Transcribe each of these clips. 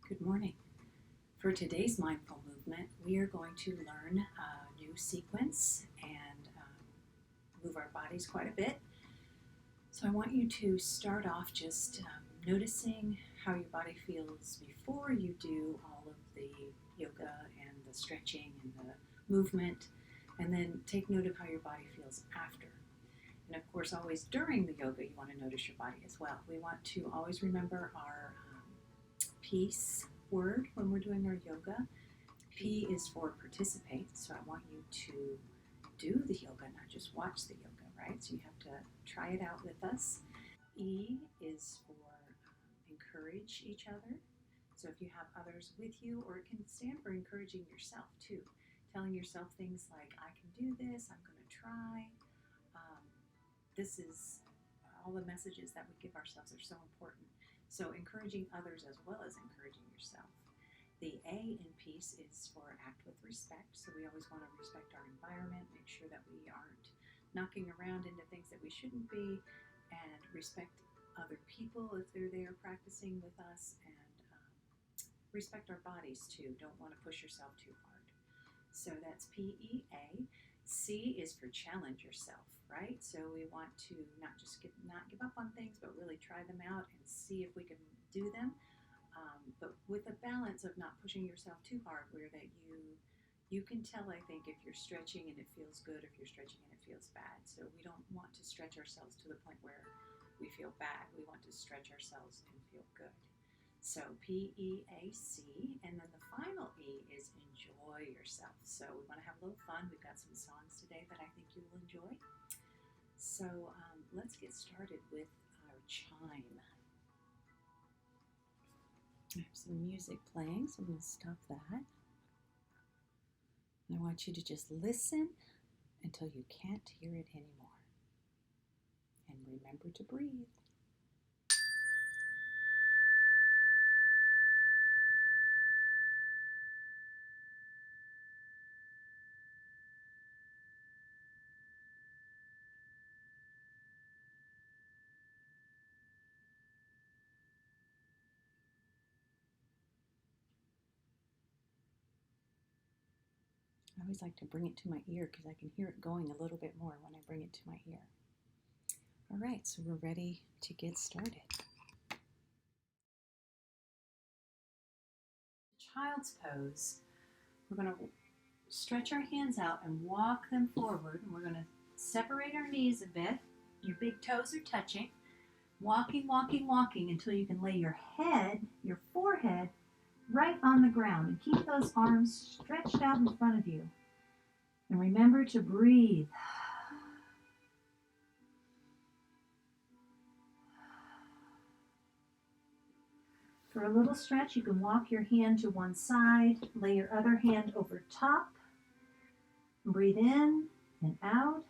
Good morning. For today's mindful movement, we are going to learn a new sequence and move our bodies quite a bit. So I want you to start off just noticing how your body feels before you do all of the yoga and the stretching and the movement, and then take note of how your body feels after. And of course, always during the yoga, you want to notice your body as well. We want to always remember our peace word when we're doing our yoga. P is for participate, so I want you to do the yoga, not just watch the yoga, right? So you have to try it out with us. E is for encourage each other. So if you have others with you, or it can stand for encouraging yourself too, telling yourself things like, I can do this, I'm going to try. This is all the messages that we give ourselves are so important. So encouraging others as well as encouraging yourself. The A in peace is for act with respect. So we always want to respect our environment, make sure that we aren't knocking around into things that we shouldn't be, and respect other people if they're there practicing with us, and respect our bodies too. Don't want to push yourself too hard. So that's PEA. C is for challenge yourself, right? So we want to not give up on things, but really try them out and see if we can do them. But with a balance of not pushing yourself too hard, where that you can tell, I think, if you're stretching and it feels good, if you're stretching and it feels bad. So we don't want to stretch ourselves to the point where we feel bad. We want to stretch ourselves and feel good. So PEAC, and then the final E is enjoy yourself. So we want to have a little fun. We've got some songs today that I think you will enjoy. So let's get started with our chime. I have some music playing, so I'm going to stop that. And I want you to just listen until you can't hear it anymore. And remember to breathe. I always like to bring it to my ear because I can hear it going a little bit more when I bring it to my ear. All right, so we're ready to get started. Child's pose. We're going to stretch our hands out and walk them forward. And we're going to separate our knees a bit. Your big toes are touching. Walking, walking, walking until you can lay your head, your forehead, right on the ground. And keep those arms stretched out in front of you. And remember to breathe. For a little stretch, you can walk your hand to one side, lay your other hand over top. Breathe in and out.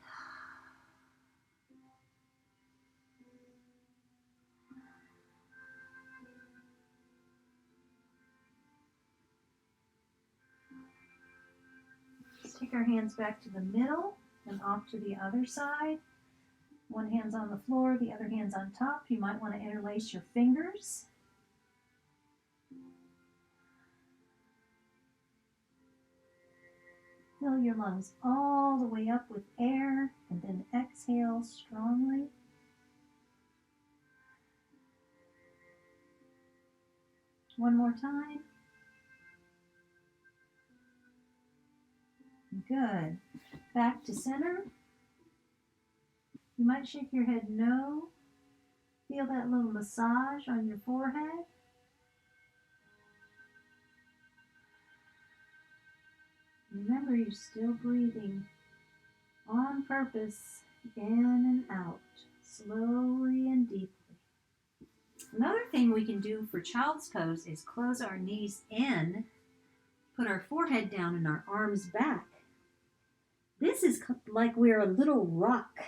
Just take our hands back to the middle and off to the other side. One hand's on the floor, the other hand's on top. You might want to interlace your fingers. Fill your lungs all the way up with air, and then exhale strongly. One more time. Good. Back to center. You might shake your head no. Feel that little massage on your forehead. Remember, you're still breathing on purpose, in and out, slowly and deeply. Another thing we can do for child's pose is close our knees in, put our forehead down and our arms back. This is like we're a little rock.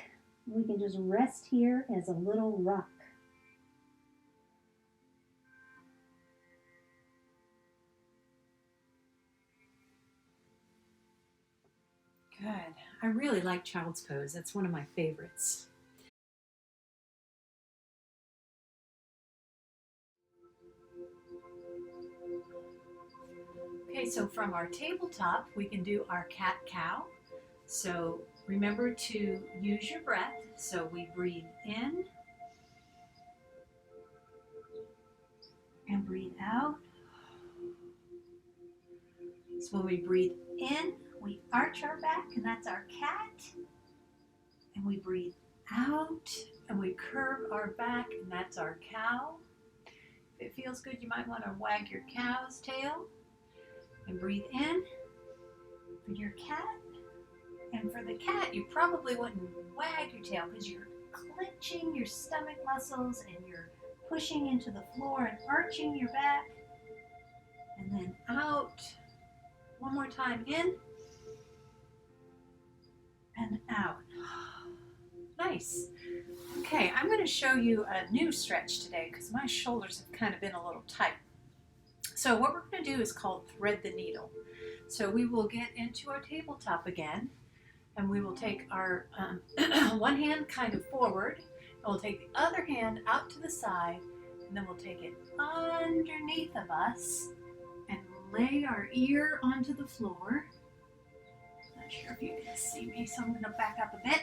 We can just rest here as a little rock. Good. I really like child's pose. That's one of my favorites. so from our tabletop, we can do our cat-cow. So remember to use your breath. So we breathe in and breathe out. So when we breathe in, we arch our back, and that's our cat. And we breathe out, and we curve our back, and that's our cow. If it feels good, you might want to wag your cow's tail. And breathe in for your cat. And for the cat, you probably wouldn't wag your tail because you're clenching your stomach muscles and you're pushing into the floor and arching your back. And then out. One more time, in and out. Nice. Okay, I'm going to show you a new stretch today because my shoulders have kind of been a little tight. So what we're going to do is called thread the needle. So we will get into our tabletop again, and we will take our one hand kind of forward, and we'll take the other hand out to the side, and then we'll take it underneath of us and lay our ear onto the floor. Not sure if you can see me, so I'm going to back up a bit.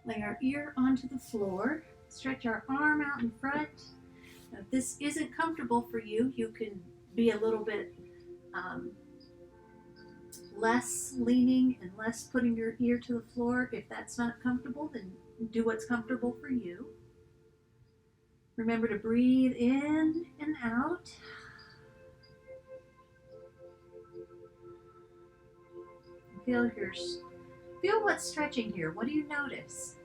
Lay our ear onto the floor, stretch our arm out in front. Now, if this isn't comfortable for you, you can be a little bit less leaning and less putting your ear to the floor. If that's not comfortable, then do what's comfortable for you. Remember to breathe in and out. Feel what's stretching here. What do you notice?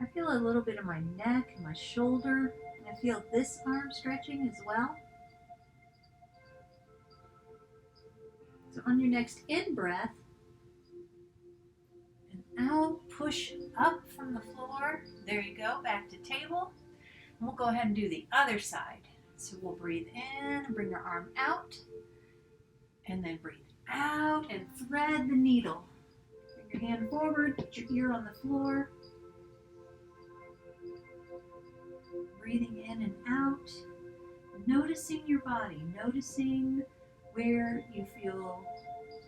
I feel a little bit of my neck and my shoulder. I feel this arm stretching as well. So on your next in-breath and out, push up from the floor. There you go, back to table. And we'll go ahead and do the other side. So we'll breathe in and bring your arm out. And then breathe out and thread the needle. Bring your hand forward, put your ear on the floor. Breathing in and out. Noticing your body, noticing where you feel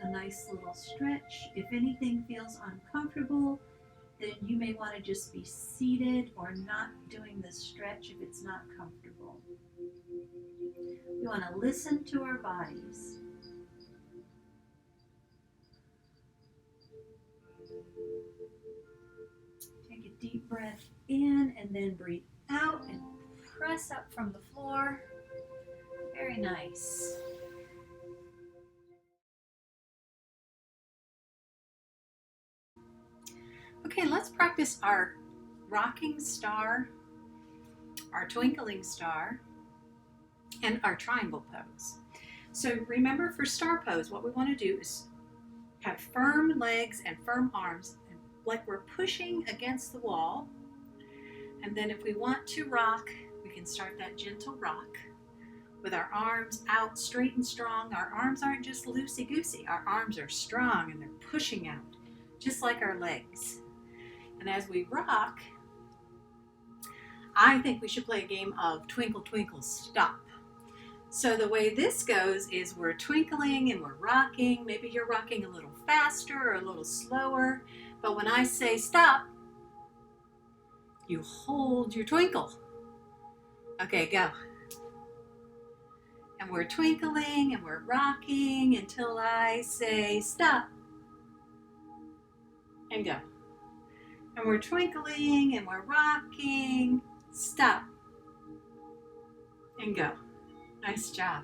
a nice little stretch. If anything feels uncomfortable, then you may want to just be seated or not doing the stretch if it's not comfortable. We want to listen to our bodies. Take a deep breath in and then breathe out and press up from the floor. Very nice. Okay, let's practice our rocking star, our twinkling star, and our triangle pose. So remember, for star pose, what we want to do is have firm legs and firm arms, like we're pushing against the wall. And then if we want to rock, we can start that gentle rock with our arms out straight and strong. Our arms aren't just loosey-goosey. Our arms are strong and they're pushing out, just like our legs. And as we rock, I think we should play a game of Twinkle, Twinkle, Stop. So the way this goes is we're twinkling and we're rocking. Maybe you're rocking a little faster or a little slower. But when I say stop, you hold your twinkle. Okay, go. And we're twinkling and we're rocking until I say stop. And go. And we're twinkling and we're rocking. Stop. And go. Nice job.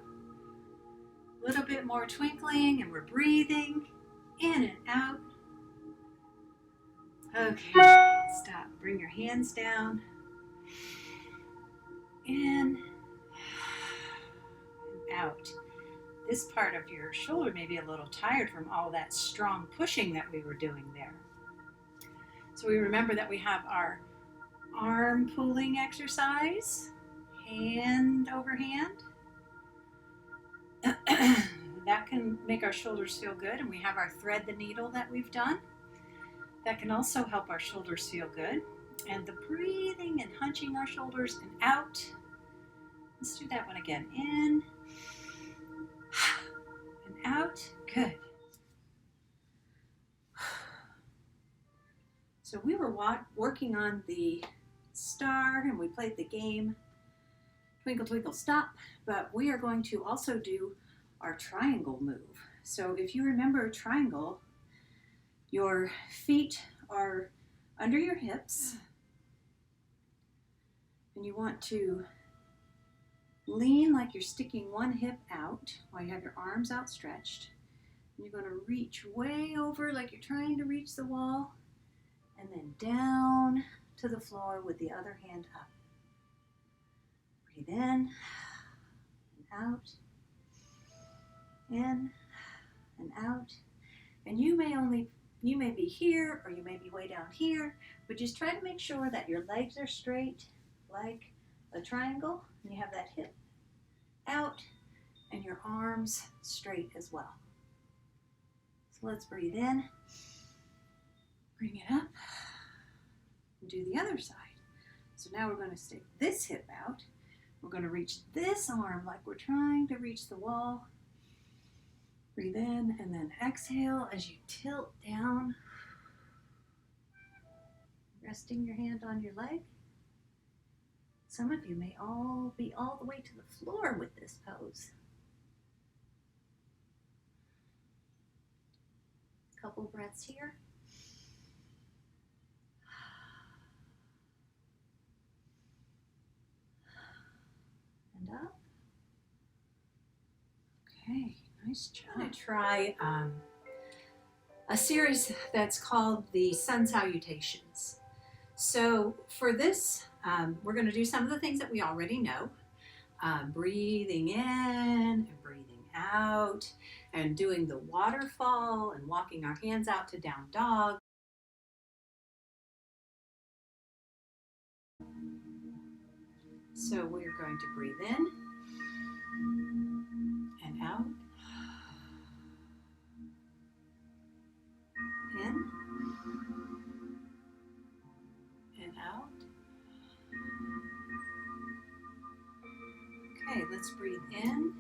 A little bit more twinkling and we're breathing in and out. Okay, stop. Bring your hands down. In and out. This part of your shoulder may be a little tired from all that strong pushing that we were doing there. So we remember that we have our arm pulling exercise, hand over hand. That can make our shoulders feel good, and we have our thread the needle that we've done. That can also help our shoulders feel good. And the breathing and hunching our shoulders and out. Let's do that one again. In out. Good. So we were working on the star and we played the game Twinkle Twinkle Stop, but we are going to also do our triangle move. So if you remember a triangle, your feet are under your hips and you want to lean like you're sticking one hip out while you have your arms outstretched. And you're going to reach way over like you're trying to reach the wall and then down to the floor with the other hand up. Breathe in and out, in and out. And you may be here or you may be way down here, but just try to make sure that your legs are straight like a triangle and you have that hip out and your arms straight as well. So let's breathe in, bring it up, and do the other side. So now we're going to stick this hip out. We're going to reach this arm like we're trying to reach the wall. Breathe in and then exhale as you tilt down, resting your hand on your leg. Some of you may all be all the way to the floor with this pose. Couple breaths here. And up. Okay, nice job. I'm going to try a series that's called the Sun Salutations. So for this, we're going to do some of the things that we already know. Breathing in and breathing out, and doing the waterfall and walking our hands out to down dog. So we're going to breathe in and out, in and out. Okay, let's breathe in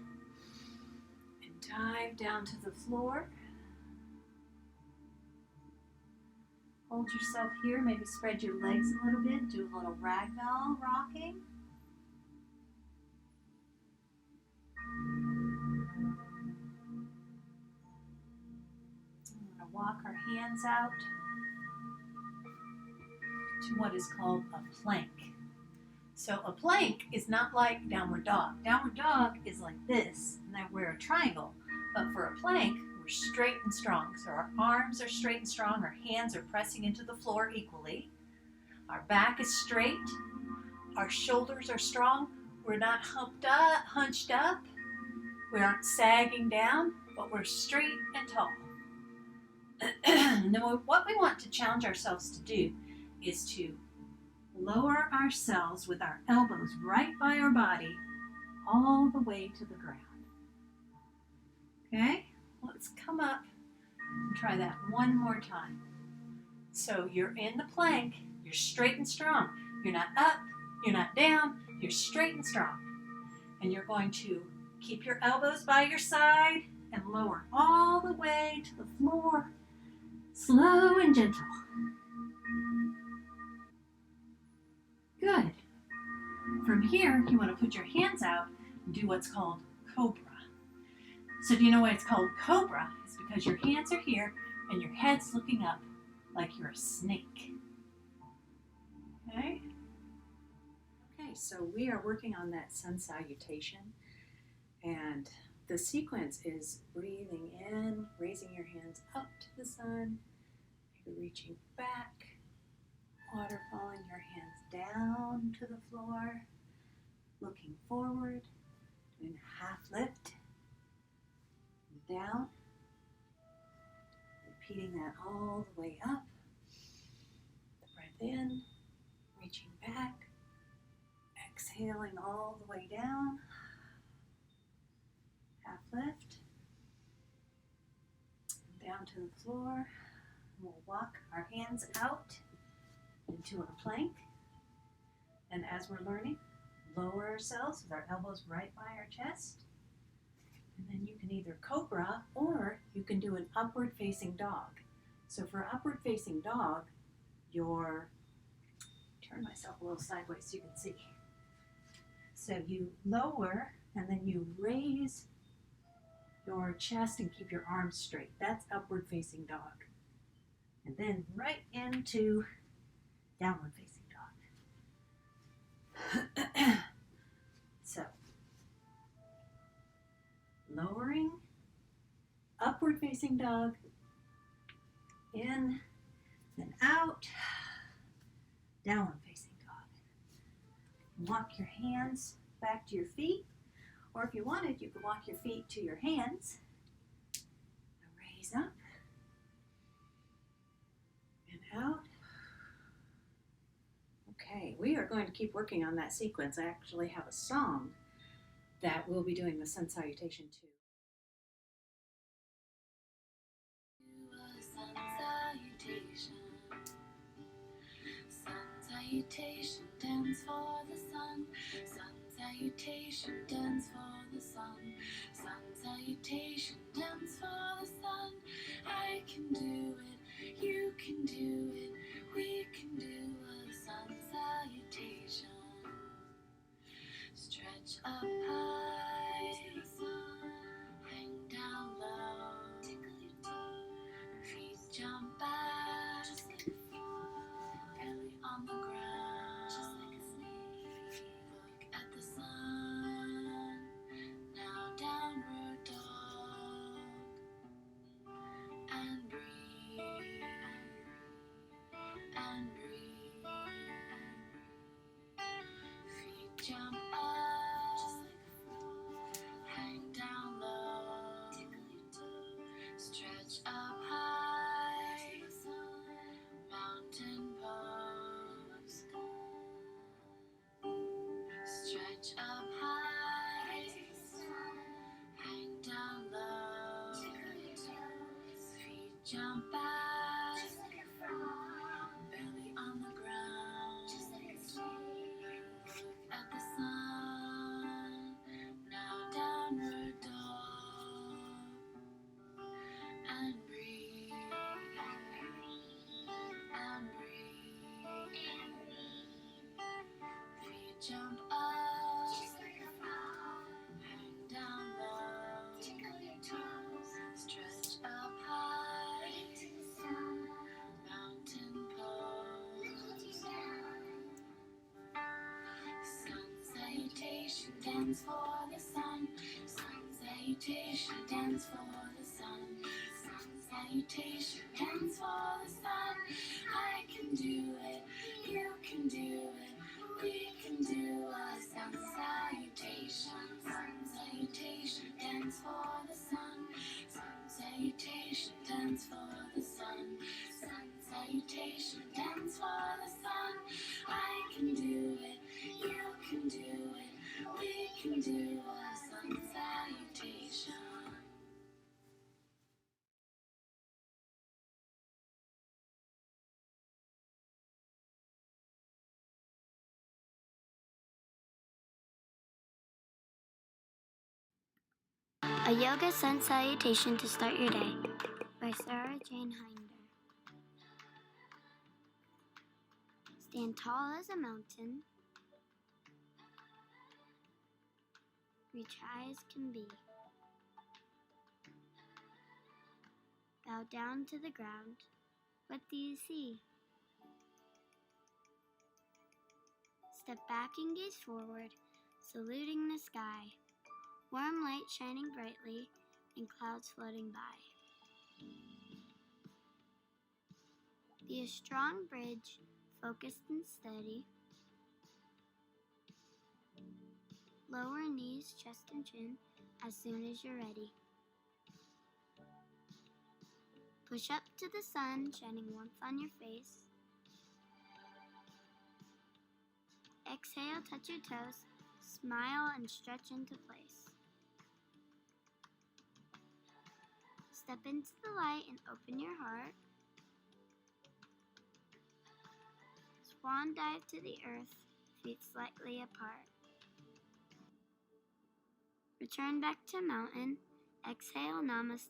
and dive down to the floor. Hold yourself here, maybe spread your legs a little bit, do a little ragdoll rocking. We're going to walk our hands out to what is called a plank. So a plank is not like downward dog. Downward dog is like this, and then we're a triangle. But for a plank, we're straight and strong. So our arms are straight and strong, our hands are pressing into the floor equally. Our back is straight, our shoulders are strong. We're not hunched up. We aren't sagging down, but we're straight and tall. And then what we want to challenge ourselves to do is to lower ourselves with our elbows right by our body all the way to the ground. Okay, let's come up and try that one more time. So you're in the plank, you're straight and strong. You're not up, you're not down, you're straight and strong. And you're going to keep your elbows by your side and lower all the way to the floor, slow and gentle. Good. From here, you want to put your hands out and do what's called cobra. So do you know why it's called cobra? It's because your hands are here and your head's looking up like you're a snake. Okay? Okay, so we are working on that sun salutation. And the sequence is breathing in, raising your hands up to the sun, maybe reaching back, waterfalling your hands down to the floor, looking forward, doing a half lift, down, repeating that all the way up, the breath in, reaching back, exhaling all the way down, half lift, down to the floor. We'll walk our hands out into a plank, and as we're learning, lower ourselves with our elbows right by our chest, And then you can either cobra or you can do an upward facing dog. So for upward facing dog, turn myself a little sideways so you can see. So you lower and then you raise your chest and keep your arms straight. That's upward facing dog. And then right into downward facing dog. So lowering, upward facing dog, in, then out, downward facing dog. Walk your hands back to your feet, or if you wanted, you could walk your feet to your hands. Raise up and out. Okay, we are going to keep working on that sequence. I actually have a song that we'll be doing the sun salutation to. Sun salutation. Sun salutation, dance for the sun. Sun salutation, dance for the sun. Sun salutation, dance for the sun. I can do it, you can do it, we can do a sun salutation. Stretch up high, hang down low, feet jump back, belly on the ground, look at the sun, now downward dog, and breathe, and breathe, feet jump up, hang down low, stretch up high, mountain pose, stretch up high, hang down low, feet jump back, belly on the ground, look at the sun, now downward dog, and breathe, and breathe, feet jump up, hang down low, stretch up high, mountain pose, sun salutation, dance for the sun, sun salutation, dance for the sun, sun salutation, dance for the sun. I can do it, you can do it, we can do a sun salutation, sun salutation, dance for the sun, sun salutation, dance for the sun, sun salutation, dance for the sun. I can do it, you can do it, we can do a sun salutation. A Yoga Sun Salutation to Start Your Day by Sarah Jane Hinder. Stand tall as a mountain. Reach high as can be. Bow down to the ground. What do you see? Step back and gaze forward, saluting the sky. Warm light shining brightly and clouds floating by. Be a strong bridge, focused and steady. Lower knees, chest and chin as soon as you're ready. Push up to the sun, shining warmth on your face. Exhale, touch your toes, smile and stretch into place. Step into the light and open your heart. Swan dive to the earth, feet slightly apart. Return back to mountain. Exhale, namaste.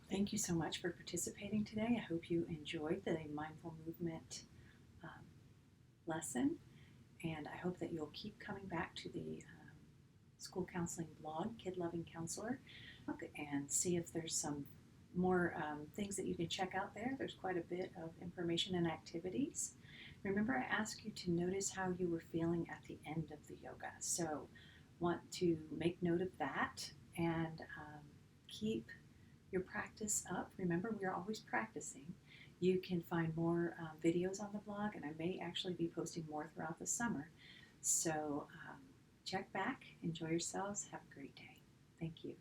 Thank you so much for participating today. I hope you enjoyed the mindful movement lesson, and I hope that you'll keep coming back to the school counseling blog, Kid Loving Counselor, and see if there's some more things that you can check out there. There's quite a bit of information and activities. Remember, I asked you to notice how you were feeling at the end of the yoga. So want to make note of that and keep your practice up. Remember, we are always practicing. You can find more videos on the blog, and I may actually be posting more throughout the summer. So check back, enjoy yourselves, have a great day. Thank you.